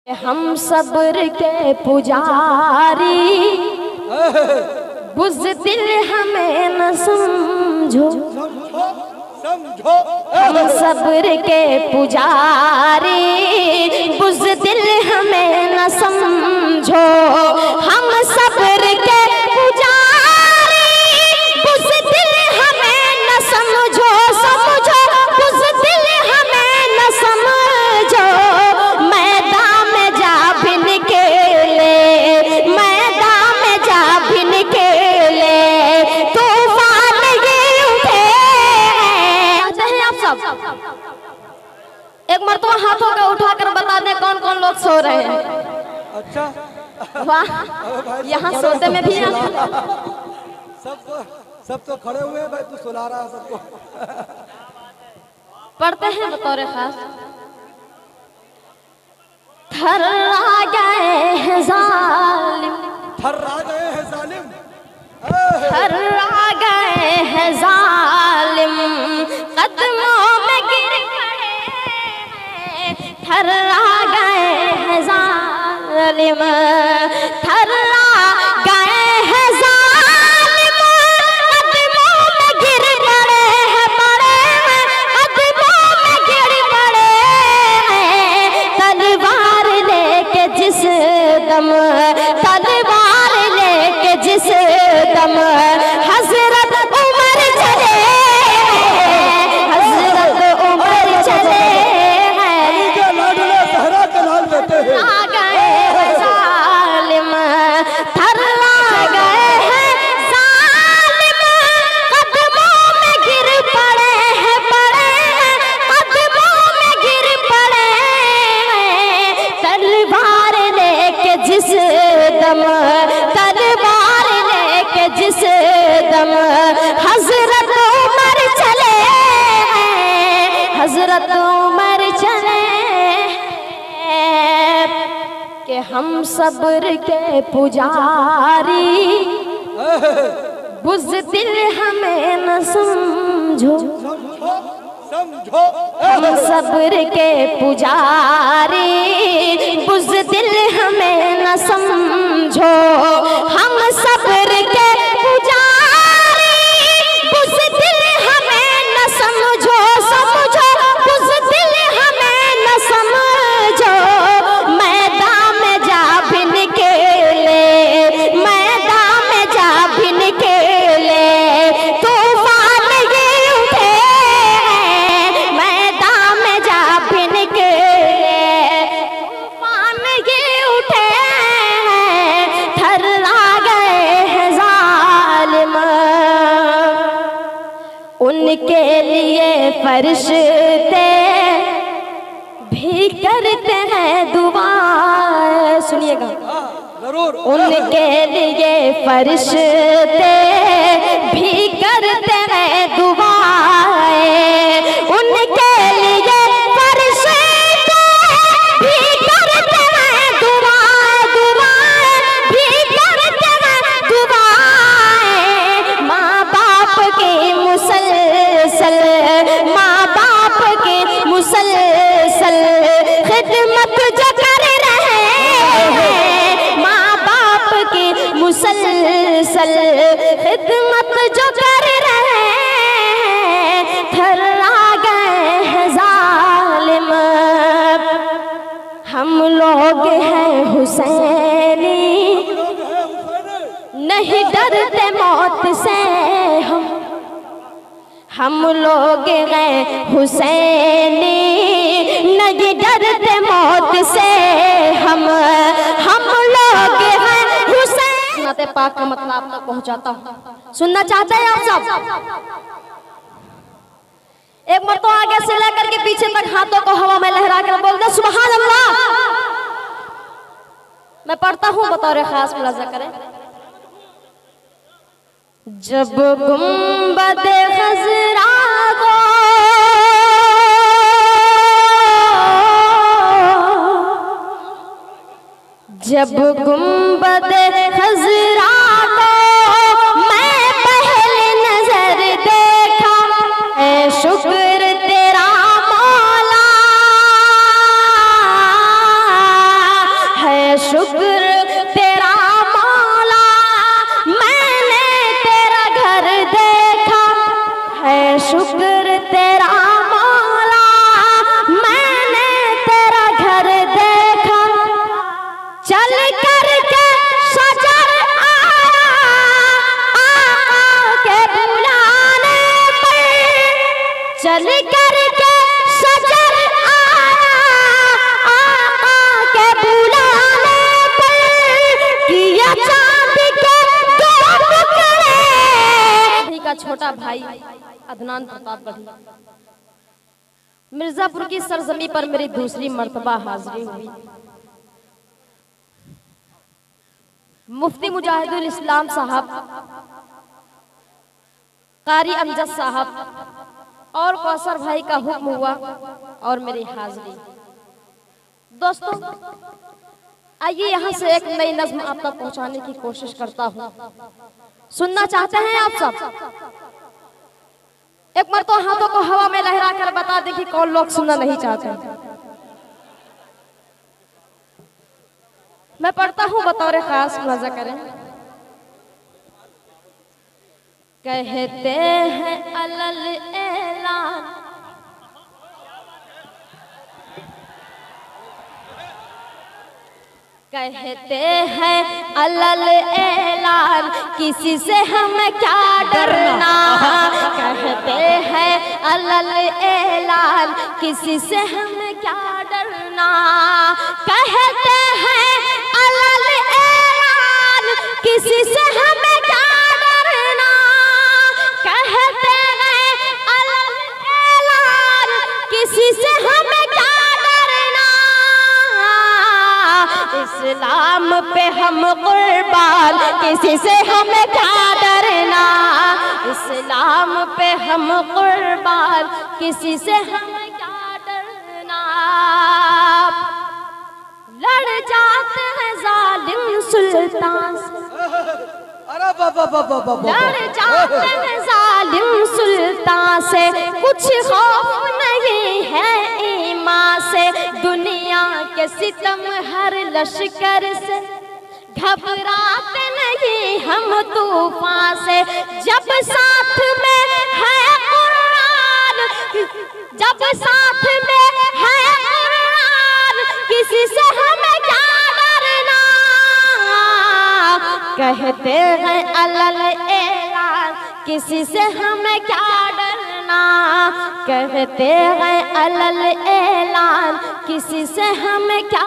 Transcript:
हम सब्र के पुजारी, बुज़दिल हमें न समझो, हम सब्र के पुजारी, बुज़दिल हमें न समझो, हम सब्र के पुजारी, बुज़दिल हमें न समझो, समझो बुज़दिल हमें न समझो, मैदान में जा भिन के ले, मैदान में जा भिन के ले, तूफान ये उठे हैं आप सब। एक मरतबा हाथों का उठाकर बता दें कौन कौन लोग सो रहे हैं। अच्छा वाह, यहाँ सोते में भी सब तो खड़े हुए हैं भाई, तू सुला रहा है सबको। पढ़ते हैं बतौर खास। थर्रा गए हैं जालिम, थर्रा गए हैं जालिम, थर्रा गए हैं जालिम, कदमों में गिर पड़े, थर्रा गए हैं जालिम, थर्रा गए हैं जालिम, कदमों में गिर पड़े हैं, कदमों में गिर पड़े हैं, तलवार लेके जिस दम, तलवार लेके जिस दम हजरत उमर चले, हजरत उमर चले हैं, लाडला सहरा का नाम लेते हैं। आ गए हैं जालिम, थर्रा गए हैं जालिम, कदमों में गिर पड़े हैं, कदमों में गिर पड़े हैं, तलवार लेके जिस दम, तलवार लेके जिस दम हजरत उमर चले हैं, हजरत उमर चले हैं, कि हम सब्र के पुजारी, बुज़दिल हमें न समझो, समझो हम सब्र के पुजारी, बुज़दिल हमें न समझो, हम सब्र के पुजारी, बुज़दिल हमें न समझो, समझो बुज़दिल हमें न समझो, मैदान में जा भिन के ले, मैदान में जा भिन के ले, तूफान ये उठे हैं, मैदान में जा भिन के ले, तूफान ये उठे हैं, थर्रा गए हैं जालिम, उनके लिए फरिश्ते भी करते हैं दुआ, सुनिएगा जरूर, उनके लिए फरिश्ते भी करते हैं दुआएं, उनके लिए फरिश्ते भी करते हैं दुआएं, दुआएं भी करते हैं दुआएं, माँ बाप की मुसलसल, माँ बाप की मुसलसल खिदमत जो कर रहे हैं, माँ बाप की मुसलसल खिदमत जो कर रहे हैं, थर्रा गए हैं जालिम, हम लोग हैं हुसैनी, नहीं डरते मौत से हम लोग हैं हुसैनी, नहीं डरते मौत से हम लोग हैं हुसैन। नाते पाक का मतलब आप तक पहुंचाता हूँ, सुनना चाहते हैं आप सब? एक बार तो आगे से लेकर के पीछे तक हाथों को हवा में लहरा कर बोल दे सुभान अल्लाह। मैं पढ़ता हूँ बतौर खास, मुलाजा करें। जब गुंबद खज़रा को जब गुंबद खज़रा को मैं पहले नजर देखा, ऐ शुक्र तेरा मौला, चल करके शजर आका के बुलाने पर किया चांद के दो टुकड़े। का छोटा भाई अदनान प्रतापगढ़ी। मिर्जापुर की सरजमी पर मेरी दूसरी मर्तबा हाजिरी हुई। मुफ्ती मुजाहिदुल इस्लाम साहब, कारी अमजद साहब और कौसर भाई का हुक्म हुआ और मेरी हाजिरी। दोस्तों आइए यहाँ से एक नई नज्म आप तक पहुँचाने की कोशिश करता हूँ। सुनना चाहते हैं आप सब? एक बार तो हाथों को हवा में लहरा कर बता दे कि कौन लोग सुनना नहीं चाहते। मैं पढ़ता हूँ, बतौर खास मजा करें। कहते हैं अलल ऐलान, कहते हैं अलल ऐलान, किसी से हमें क्या डरना। कहते हैं अलल ऐलान, किसी से हमें क्या डरना। कहते हैं अलल ऐलान, किसी से हमें क्या डरना। कहते हैं अलल ऐलान, किसी से हमें क्या डरना। इस्लाम पे हम कुर्बान, किसी से हमें क्या डरना। इस्लाम पे हम कुर्बान, किसी से हमें क्या डरना। लड़ जाते हैं जालिम सुल्तान से, अरे बाबा बाबा बाबा, लड़ जाते हैं जालिम सुल्तान से। कुछ खौफ नहीं है ईमान से, दुनिया के सितम हर लश्कर से। घबराते नहीं हम तूफान से, जब साथ में है कुरान, जब साथ में है कुरान, किसी से हमें क्या डरना। कहते हैं अलल ऐलान, किसी से हमें क्या डरना। कहते हैं अलल ऐलान, किसी से हमें क्या